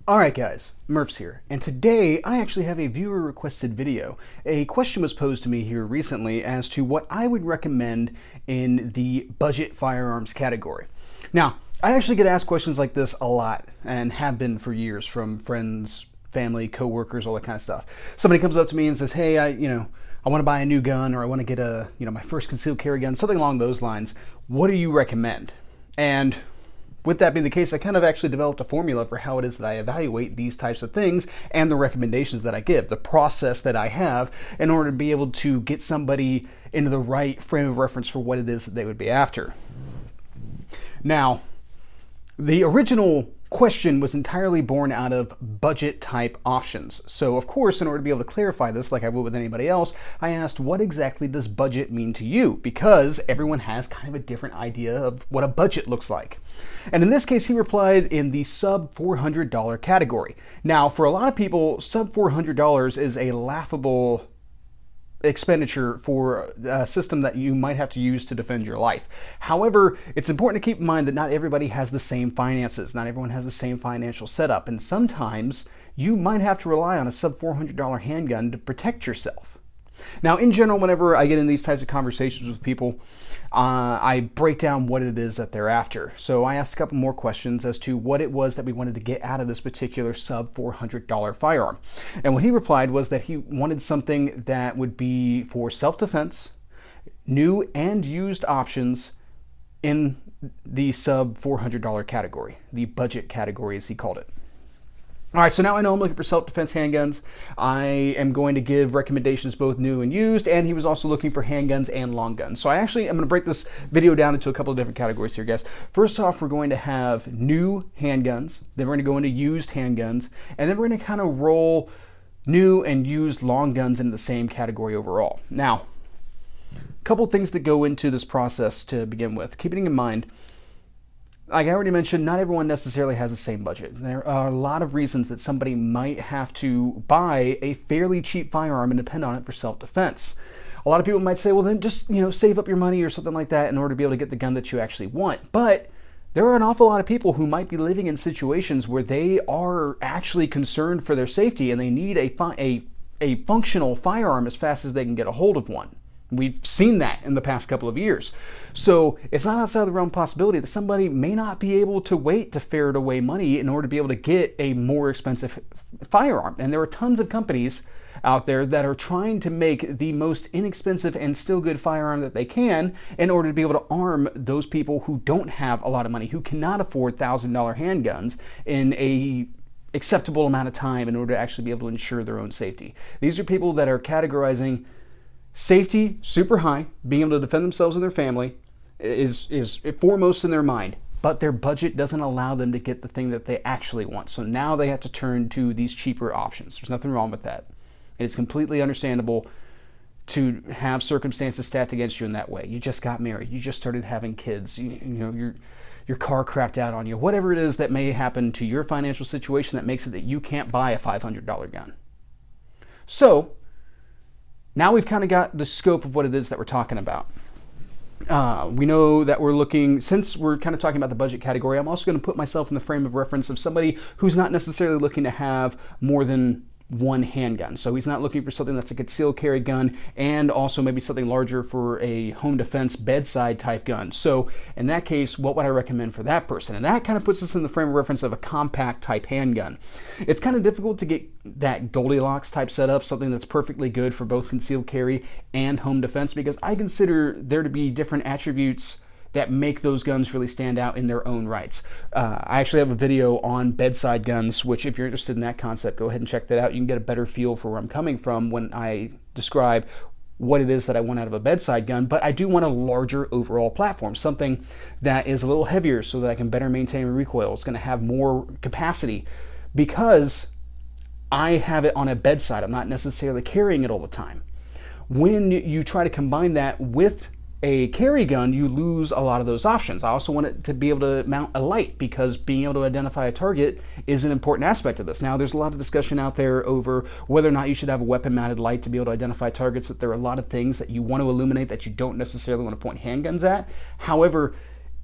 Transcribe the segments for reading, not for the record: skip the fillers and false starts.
Alright guys, Murphs here, and today I actually have a viewer requested video. A question was posed to me here recently as to what I would recommend in the budget firearms category. Now, I actually get asked questions like this a lot, and have been for years, from friends, family, coworkers, all that kind of stuff. Somebody comes up to me and says, hey, I want to buy a new gun, or I want to get my first concealed carry gun, something along those lines. What do you recommend? And with that being the case, I kind of actually developed a formula for how it is that I evaluate these types of things and the recommendations that I give, the process that I have in order to be able to get somebody into the right frame of reference for what it is that they would be after. Now, the original question was entirely born out of budget type options. So of course, in order to be able to clarify this like I would with anybody else, I asked, what exactly does budget mean to you? Because everyone has kind of a different idea of what a budget looks like. And in this case, he replied in the sub $400 category. Now, for a lot of people, sub $400 is a laughable expenditure for a system that you might have to use to defend your life. However, it's important to keep in mind that not everybody has the same finances. Not everyone has the same financial setup. And sometimes you might have to rely on a sub $400 handgun to protect yourself. Now, in general, whenever I get in these types of conversations with people, I break down what it is that they're after. So I asked a couple more questions as to what it was that we wanted to get out of this particular sub $400 firearm. And what he replied was that he wanted something that would be for self-defense, new and used options in the sub $400 category, the budget category as he called it. All right, so now I know I'm looking for self-defense handguns. I am going to give recommendations both new and used, and he was also looking for handguns and long guns. So I actually am going to break this video down into a couple of different categories here, guys. First off, we're going to have new handguns, then we're going to go into used handguns, and then we're going to kind of roll new and used long guns into the same category overall. Now, a couple things that go into this process to begin with. Keeping in mind, like I already mentioned, not everyone necessarily has the same budget. There are a lot of reasons that somebody might have to buy a fairly cheap firearm and depend on it for self-defense. A lot of people might say, well, then just, save up your money or something like that in order to be able to get the gun that you actually want. But there are an awful lot of people who might be living in situations where they are actually concerned for their safety and they need a functional firearm as fast as they can get a hold of one. We've seen that in the past couple of years. So it's not outside of the realm of possibility that somebody may not be able to wait to ferret away money in order to be able to get a more expensive firearm. And there are tons of companies out there that are trying to make the most inexpensive and still good firearm that they can in order to be able to arm those people who don't have a lot of money, who cannot afford $1,000 handguns in a acceptable amount of time in order to actually be able to ensure their own safety. These are people that are categorizing safety super high, being able to defend themselves and their family is foremost in their mind, but their budget doesn't allow them to get the thing that they actually want. So now they have to turn to these cheaper options. There's nothing wrong with that. It's completely understandable to have circumstances stacked against you in that way. You just got married, you just started having kids, your car crapped out on you, whatever it is that may happen to your financial situation that makes it that you can't buy a $500 gun. So now we've kind of got the scope of what it is that we're talking about. We know that we're looking, since we're kind of talking about the budget category, I'm also going to put myself in the frame of reference of somebody who's not necessarily looking to have more than one handgun. So he's not looking for something that's a concealed carry gun and also maybe something larger for a home defense bedside type gun. So in that case, what would I recommend for that person? And that kind of puts us in the frame of reference of a compact type handgun. It's kind of difficult to get that Goldilocks type setup, something that's perfectly good for both concealed carry and home defense, because I consider there to be different attributes that make those guns really stand out in their own rights. I actually have a video on bedside guns, which if you're interested in that concept, go ahead and check that out. You can get a better feel for where I'm coming from when I describe what it is that I want out of a bedside gun, but I do want a larger overall platform, something that is a little heavier so that I can better maintain recoil. It's gonna have more capacity because I have it on a bedside. I'm not necessarily carrying it all the time. When you try to combine that with a carry gun, you lose a lot of those options. I also want it to be able to mount a light because being able to identify a target is an important aspect of this. Now, there's a lot of discussion out there over whether or not you should have a weapon-mounted light to be able to identify targets, that there are a lot of things that you want to illuminate that you don't necessarily want to point handguns at. However,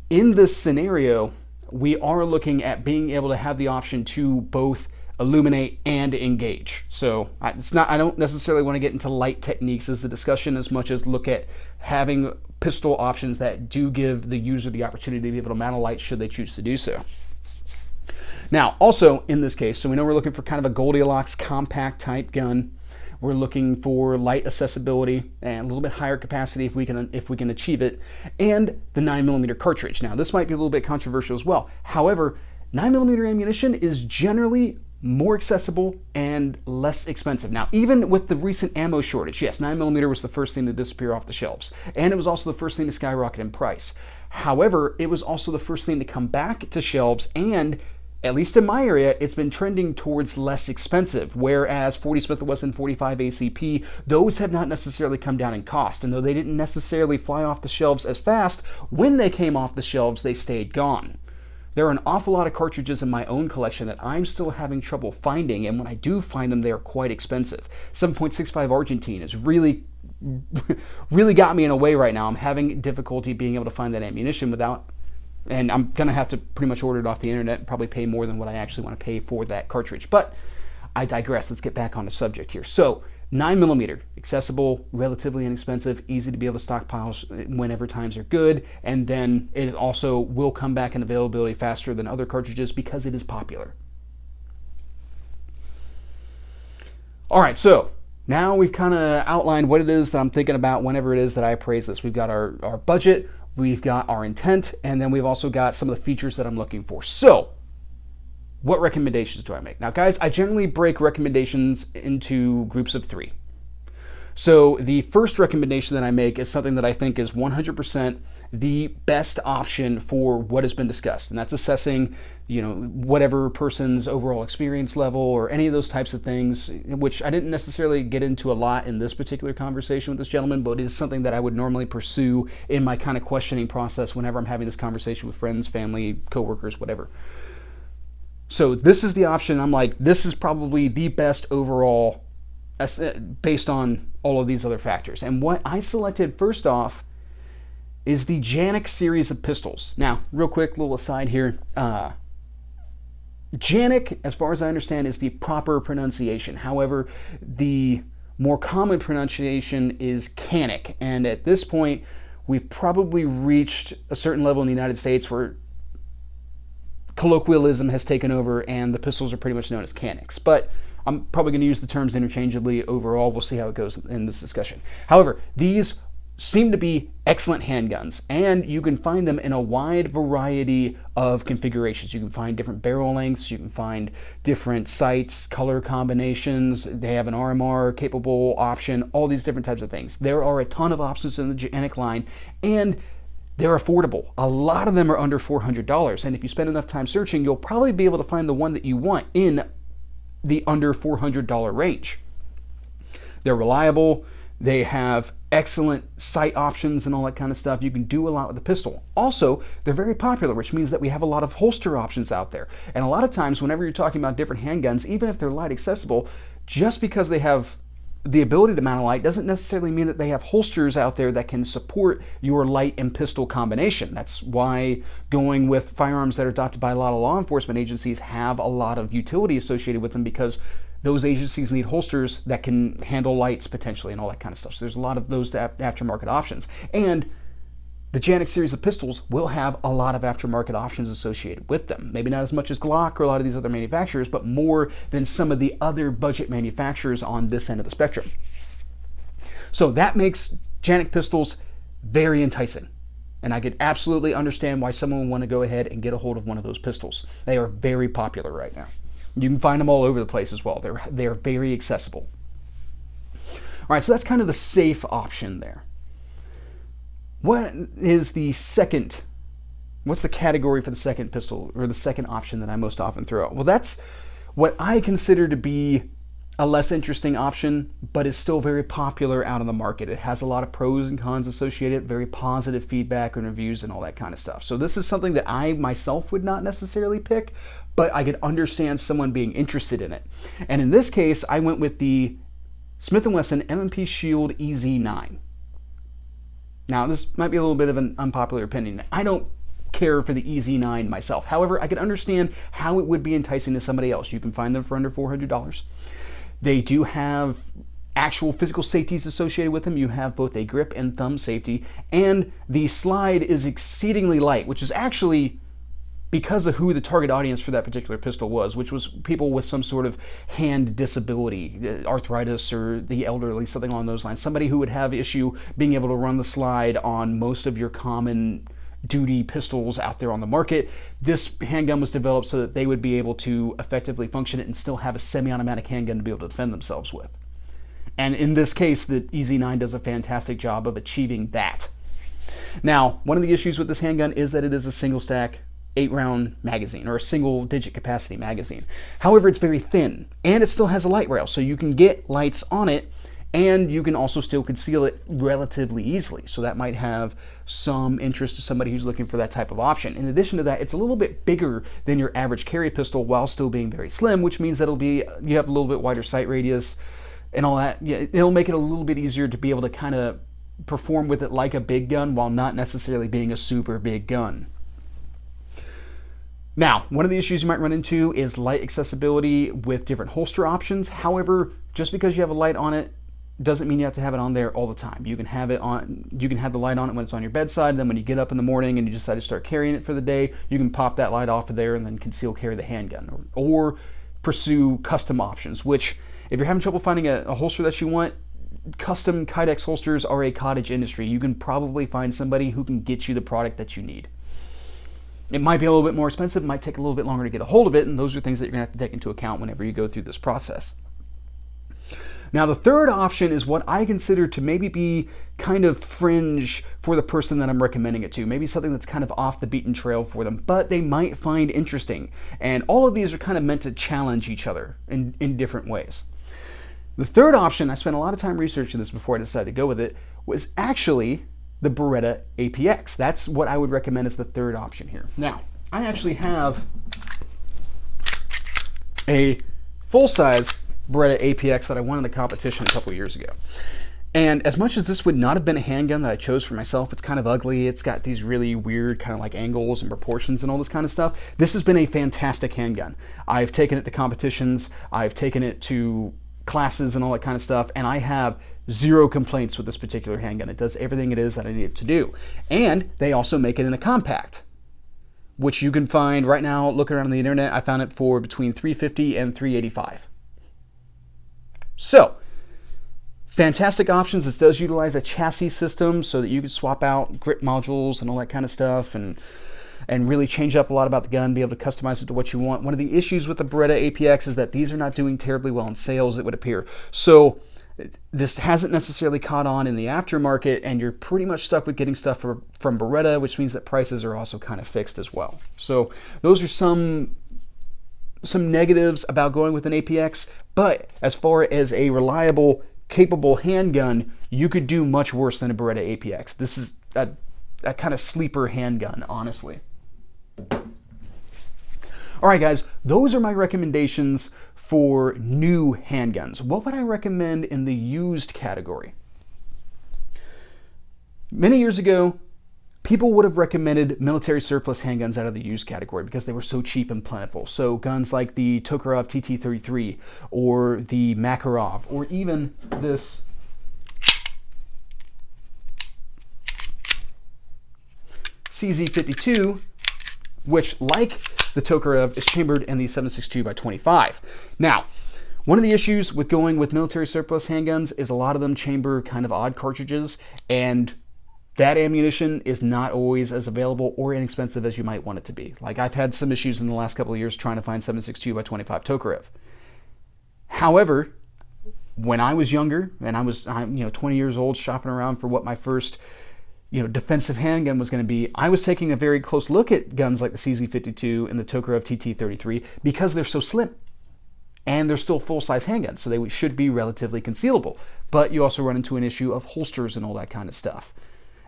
in this scenario, we are looking at being able to have the option to both illuminate and engage. So I don't necessarily want to get into light techniques as the discussion as much as look at having pistol options that do give the user the opportunity to be able to mount a light should they choose to do so. Now, also in this case, so we know we're looking for kind of a Goldilocks compact type gun. We're looking for light accessibility and a little bit higher capacity if we can achieve it, and the 9mm cartridge. Now, this might be a little bit controversial as well. However, 9mm ammunition is generally more accessible and less expensive. Now, even with the recent ammo shortage, yes, 9mm was the first thing to disappear off the shelves, and it was also the first thing to skyrocket in price. However, it was also the first thing to come back to shelves, and at least in my area, it's been trending towards less expensive, whereas 40 Smith & Wesson 45 ACP, those have not necessarily come down in cost, and though they didn't necessarily fly off the shelves as fast, when they came off the shelves, they stayed gone. There are an awful lot of cartridges in my own collection that I'm still having trouble finding, and when I do find them, they are quite expensive. 7.65 Argentine has really got me in a way right now. I'm having difficulty being able to find that ammunition without, and I'm gonna have to pretty much order it off the internet and probably pay more than what I actually want to pay for that cartridge. But I digress. Let's get back on the subject here. So 9mm, accessible, relatively inexpensive, easy to be able to stockpile whenever times are good, and then it also will come back in availability faster than other cartridges because it is popular. All right, so now we've kind of outlined what it is that I'm thinking about whenever it is that I appraise this. We've got our budget, we've got our intent, and then we've also got some of the features that I'm looking for. So what recommendations do I make? Now, guys, I generally break recommendations into groups of 3. So the first recommendation that I make is something that I think is 100% the best option for what has been discussed, and that's assessing, whatever person's overall experience level or any of those types of things, which I didn't necessarily get into a lot in this particular conversation with this gentleman, but it is something that I would normally pursue in my kind of questioning process whenever I'm having this conversation with friends, family, coworkers, whatever. So this is the option. I'm like, this is probably the best overall based on all of these other factors. And what I selected first off is the Janik series of pistols. Now, real quick, little aside here. Janik, as far as I understand, is the proper pronunciation. However, the more common pronunciation is Canik. And at this point, we've probably reached a certain level in the United States where colloquialism has taken over and the pistols are pretty much known as Caniks. But I'm probably going to use the terms interchangeably overall. We'll see how it goes in this discussion. However, these seem to be excellent handguns, and you can find them in a wide variety of configurations. You can find different barrel lengths, you can find different sights, color combinations, they have an RMR capable option, all these different types of things. There are a ton of options in the Janik line, and they're affordable. A lot of them are under $400, and if you spend enough time searching, you'll probably be able to find the one that you want in the under $400 range. They're reliable, they have excellent sight options and all that kind of stuff. You can do a lot with the pistol. Also, they're very popular, which means that we have a lot of holster options out there. And a lot of times, whenever you're talking about different handguns, even if they're light accessible, just because they have the ability to mount a light doesn't necessarily mean that they have holsters out there that can support your light and pistol combination. That's why going with firearms that are adopted by a lot of law enforcement agencies have a lot of utility associated with them, because those agencies need holsters that can handle lights potentially and all that kind of stuff. So there's a lot of those aftermarket options. And the Janik series of pistols will have a lot of aftermarket options associated with them. Maybe not as much as Glock or a lot of these other manufacturers, but more than some of the other budget manufacturers on this end of the spectrum. So that makes Janik pistols very enticing. And I could absolutely understand why someone would want to go ahead and get a hold of one of those pistols. They are very popular right now. You can find them all over the place as well. They're very accessible. All right, so that's kind of the safe option there. What is the second? What's the category for the second pistol, or the second option that I most often throw out? Well, that's what I consider to be a less interesting option, but it's still very popular out on the market. It has a lot of pros and cons associated, very positive feedback and reviews and all that kind of stuff. So this is something that I myself would not necessarily pick, but I could understand someone being interested in it. And in this case, I went with the Smith & Wesson M&P Shield EZ9. Now, this might be a little bit of an unpopular opinion. I don't care for the EZ9 myself. However, I can understand how it would be enticing to somebody else. You can find them for under $400. They do have actual physical safeties associated with them. You have both a grip and thumb safety, and the slide is exceedingly light, which is actually because of who the target audience for that particular pistol was, which was people with some sort of hand disability, arthritis, or the elderly, something along those lines. Somebody who would have issue being able to run the slide on most of your common duty pistols out there on the market. This handgun was developed so that they would be able to effectively function it and still have a semi-automatic handgun to be able to defend themselves with. And in this case, the EZ9 does a fantastic job of achieving that. Now, one of the issues with this handgun is that it is a single stack 8-round magazine, or a single digit capacity magazine. However, it's very thin, and it still has a light rail, so you can get lights on it, and you can also still conceal it relatively easily. So that might have some interest to somebody who's looking for that type of option. In addition to that, it's a little bit bigger than your average carry pistol while still being very slim, which means that you have a little bit wider sight radius and all that. Yeah, it'll make it a little bit easier to be able to kind of perform with it like a big gun while not necessarily being a super big gun. Now, one of the issues you might run into is light accessibility with different holster options. However, just because you have a light on it doesn't mean you have to have it on there all the time. You can have it on, you can have the light on it when it's on your bedside, then when you get up in the morning and you decide to start carrying it for the day, you can pop that light off of there and then conceal carry the handgun, or pursue custom options, which if you're having trouble finding a holster that you want, custom Kydex holsters are a cottage industry. You can probably find somebody who can get you the product that you need. It might be a little bit more expensive, it might take a little bit longer to get a hold of it, and those are things that you're gonna have to take into account whenever you go through this process. Now, the third option is what I consider to maybe be kind of fringe for the person that I'm recommending it to. Maybe something that's kind of off the beaten trail for them, but they might find interesting. And all of these are kind of meant to challenge each other in different ways. The third option, I spent a lot of time researching this before I decided to go with it, was actually the Beretta APX. That's what I would recommend as the third option here. Now, I actually have a full-size Beretta APX that I won in a competition a couple years ago. And as much as this would not have been a handgun that I chose for myself, it's kind of ugly, it's got these really weird kind of like angles and proportions and all this kind of stuff, this has been a fantastic handgun. I've taken it to competitions, I've taken it to classes and all that kind of stuff, and I have zero complaints with this particular handgun. It does everything it is that I need it to do. And they also make it in a compact, which you can find right now, looking around on the internet, I found it for between $350 and $385. So, fantastic options. This does utilize a chassis system so that you can swap out grip modules and all that kind of stuff and really change up a lot about the gun, be able to customize it to what you want. One of the issues with the Beretta APX is that these are not doing terribly well in sales, it would appear. So this hasn't necessarily caught on in the aftermarket, and you're pretty much stuck with getting stuff from Beretta, which means that prices are also kind of fixed as well. So those are some negatives about going with an APX, but as far as a reliable, capable handgun, you could do much worse than a Beretta APX. This is a kind of sleeper handgun, honestly. All right, guys, those are my recommendations for new handguns. What would I recommend in the used category? Many years ago, people would have recommended military surplus handguns out of the used category because they were so cheap and plentiful. So guns like the Tokarev TT-33 or the Makarov, or even this CZ52, which, like the Tokarev, is chambered in the 7.62x25. Now, one of the issues with going with military surplus handguns is a lot of them chamber kind of odd cartridges, and that ammunition is not always as available or inexpensive as you might want it to be. Like, I've had some issues in the last couple of years trying to find 7.62x25 Tokarev. However, when I was younger and I was 20 years old, shopping around for what my first defensive handgun was going to be, I was taking a very close look at guns like the CZ52 and the Tokarev TT-33 because they're so slim and they're still full-size handguns, so they should be relatively concealable. But you also run into an issue of holsters and all that kind of stuff.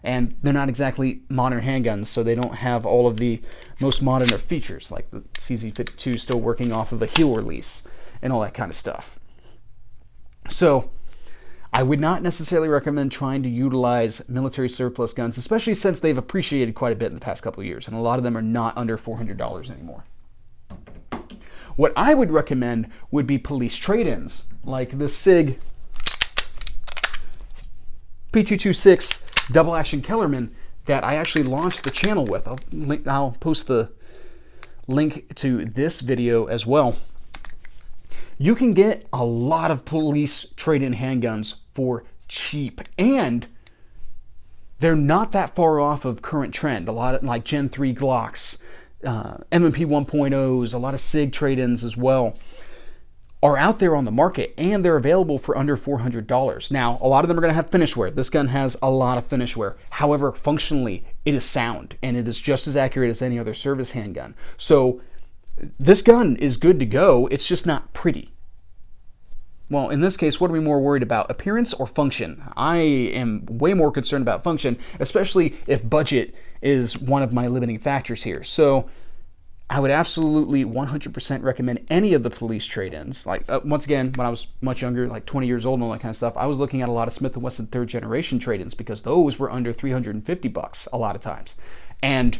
And they're not exactly modern handguns, so they don't have all of the most modern features, like the CZ52 still working off of a heel release and all that kind of stuff. So I would not necessarily recommend trying to utilize military surplus guns, especially since they've appreciated quite a bit in the past couple of years, and a lot of them are not under $400 anymore. What I would recommend would be police trade-ins, like the SIG P226 double action Kellerman that I actually launched the channel with. I'll post the link to this video as well. You can get a lot of police trade-in handguns for cheap, and they're not that far off of current trend. A lot of like Gen 3 Glocks, M&P 1.0s, a lot of SIG trade-ins as well are out there on the market, and they're available for under $400. Now, a lot of them are going to have finish wear. This gun has a lot of finish wear. However, functionally, it is sound, and it is just as accurate as any other service handgun. So this gun is good to go. It's just not pretty. Well, in this case, what are we more worried about, appearance or function? I am way more concerned about function, especially if budget is one of my limiting factors here. So I would absolutely 100% recommend any of the police trade-ins. Like, once again, when I was much younger, like 20 years old and all that kind of stuff, I was looking at a lot of Smith & Wesson third generation trade-ins because those were under $350 a lot of times and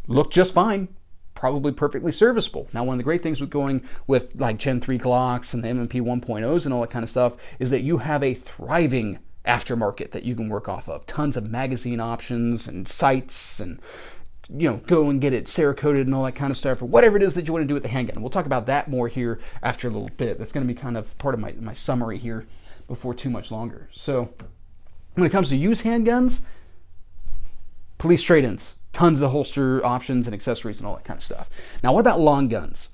looked just fine, probably perfectly serviceable. Now, one of the great things with going with like Gen 3 Glocks and the M&P 1.0s and all that kind of stuff is that you have a thriving aftermarket that you can work off of. Tons of magazine options and sights, and go and get it Cerakoted and all that kind of stuff, or whatever it is that you want to do with the handgun. We'll talk about that more here after a little bit. That's going to be kind of part of my summary here before too much longer. So when it comes to used handguns, police trade-ins, tons of holster options and accessories and all that kind of stuff. Now, what about long guns?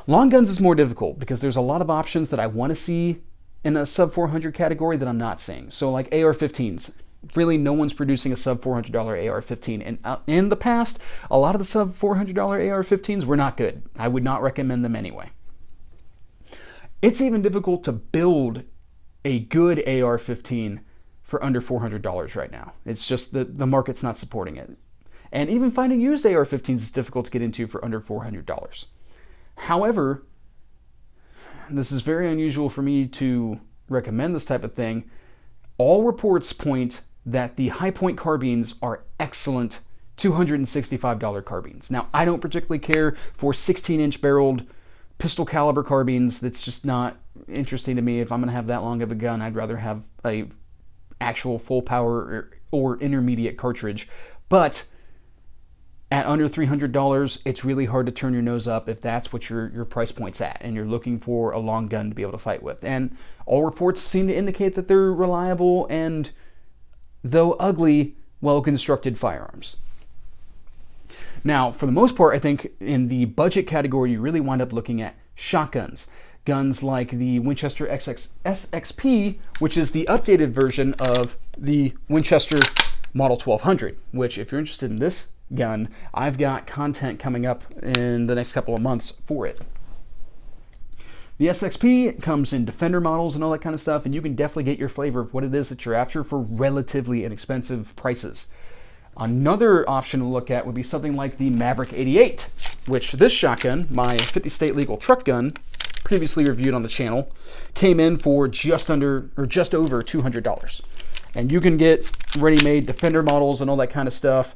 Long guns is more difficult because there's a lot of options that I want to see in a sub 400 category that I'm not seeing. So like AR-15s. Really, no one's producing a sub $400 AR-15. And in the past, a lot of the sub $400 AR-15s were not good. I would not recommend them anyway. It's even difficult to build a good AR-15 for under $400 right now. It's just that the market's not supporting it. And even finding used AR-15s is difficult to get into for under $400. However, this is very unusual for me to recommend this type of thing. All reports point that the high point carbines are excellent $265 carbines. Now, I don't particularly care for 16-inch barreled pistol caliber carbines. That's just not interesting to me. If I'm going to have that long of a gun, I'd rather have a actual full power or intermediate cartridge. But at under $300, it's really hard to turn your nose up if that's what your price point's at and you're looking for a long gun to be able to fight with. And all reports seem to indicate that they're reliable and, though ugly, well-constructed firearms. Now, for the most part, I think in the budget category, you really wind up looking at shotguns. Guns like the Winchester SXP, which is the updated version of the Winchester Model 1200, which, if you're interested in this gun, I've got content coming up in the next couple of months for it. The SXP comes in Defender models and all that kind of stuff, and you can definitely get your flavor of what it is that you're after for relatively inexpensive prices. Another option to look at would be something like the Maverick 88, which this shotgun, my 50 state legal truck gun, previously reviewed on the channel, came in for just over $200. And you can get ready-made Defender models and all that kind of stuff.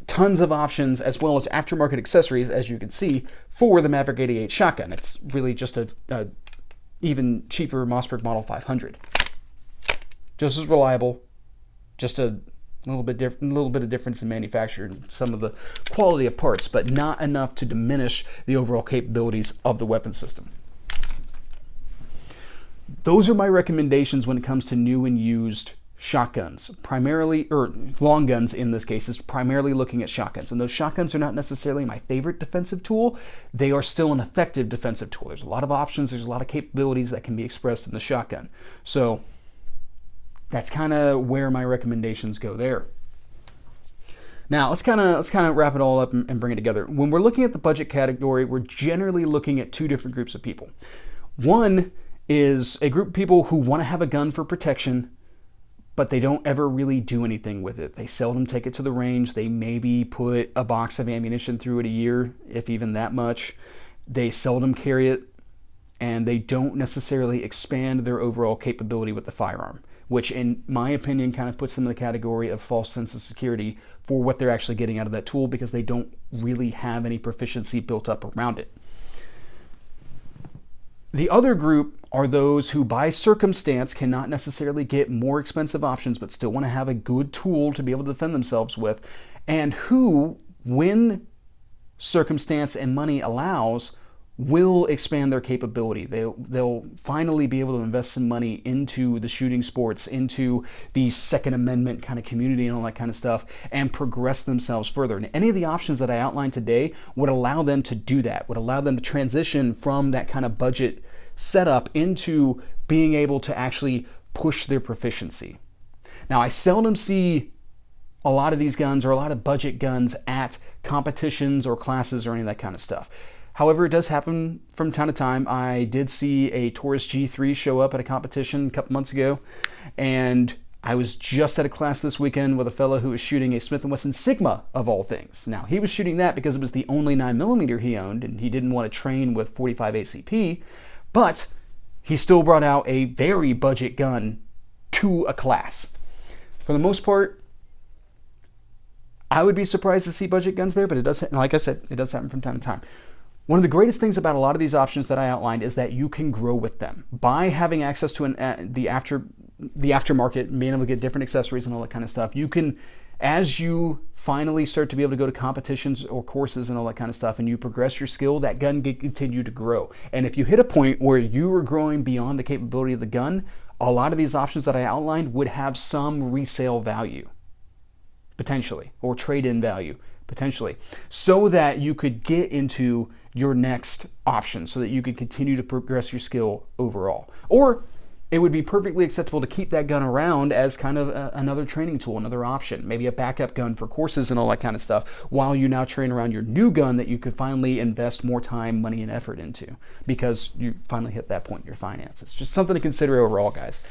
Tons of options, as well as aftermarket accessories, as you can see, for the Maverick 88 shotgun. It's really just a even cheaper Mossberg Model 500. Just as reliable, just a little bit of difference in manufacture and some of the quality of parts, but not enough to diminish the overall capabilities of the weapon system. Those are my recommendations when it comes to new and used shotguns, primarily, or long guns in this case, is primarily looking at shotguns. And those shotguns are not necessarily my favorite defensive tool. They are still an effective defensive tool. There's a lot of options, there's a lot of capabilities that can be expressed in the shotgun. So that's kind of where my recommendations go there. Now let's kind of wrap it all up and bring it together. When we're looking at the budget category, we're generally looking at two different groups of people. One is a group of people who want to have a gun for protection, but they don't ever really do anything with it. They seldom take it to the range. They maybe put a box of ammunition through it a year, if even that much. They seldom carry it and they don't necessarily expand their overall capability with the firearm, which in my opinion kind of puts them in the category of false sense of security for what they're actually getting out of that tool, because they don't really have any proficiency built up around it. The other group are those who by circumstance cannot necessarily get more expensive options but still want to have a good tool to be able to defend themselves with, and who, when circumstance and money allows, will expand their capability. They'll finally be able to invest some money into the shooting sports, into the Second Amendment kind of community and all that kind of stuff, and progress themselves further. And any of the options that I outlined today would allow them to do that, would allow them to transition from that kind of budget setup into being able to actually push their proficiency. Now, I seldom see a lot of these guns or a lot of budget guns at competitions or classes or any of that kind of stuff. However, it does happen from time to time. I did see a Taurus G3 show up at a competition a couple months ago, and I was just at a class this weekend with a fellow who was shooting a Smith & Wesson Sigma, of all things. Now, he was shooting that because it was the only 9mm he owned, and he didn't want to train with 45 ACP, but he still brought out a very budget gun to a class. For the most part, I would be surprised to see budget guns there, but it does, like I said, it does happen from time to time. One of the greatest things about a lot of these options that I outlined is that you can grow with them. By having access to the aftermarket, being able to get different accessories and all that kind of stuff, you can, as you finally start to be able to go to competitions or courses and all that kind of stuff, and you progress your skill, that gun can continue to grow. And if you hit a point where you are growing beyond the capability of the gun, a lot of these options that I outlined would have some resale value, potentially, or trade-in value, potentially, so that you could get into your next option, so that you could continue to progress your skill overall. Or it would be perfectly acceptable to keep that gun around as kind of another training tool, another option, maybe a backup gun for courses and all that kind of stuff, while you now train around your new gun that you could finally invest more time, money, and effort into, because you finally hit that point in your finances. Just something to consider overall, guys.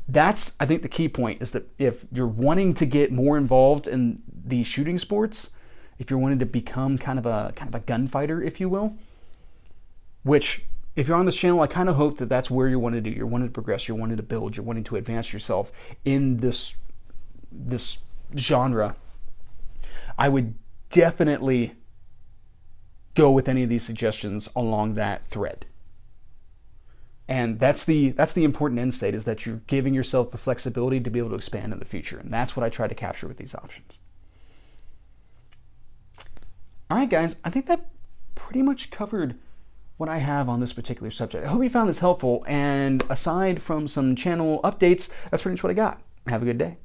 That's, I think, the key point, is that if you're wanting to get more involved in the shooting sports, if you're wanting to become kind of a gunfighter, if you will, which, if you're on this channel, I kind of hope that that's where you want to do. You're wanting to progress, you're wanting to build, you're wanting to advance yourself in this genre. I would definitely go with any of these suggestions along that thread. And that's the important end state, is that you're giving yourself the flexibility to be able to expand in the future. And that's what I try to capture with these options. All right, guys, I think that pretty much covered what I have on this particular subject. I hope you found this helpful, and aside from some channel updates, that's pretty much what I got. Have a good day.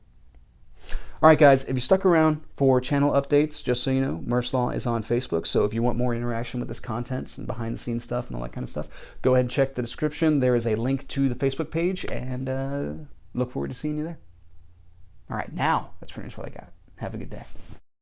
All right, guys, if you stuck around for channel updates, just so you know, Murph's Law is on Facebook, so if you want more interaction with this content and behind-the-scenes stuff and all that kind of stuff, go ahead and check the description. There is a link to the Facebook page, and look forward to seeing you there. All right, now, that's pretty much what I got. Have a good day.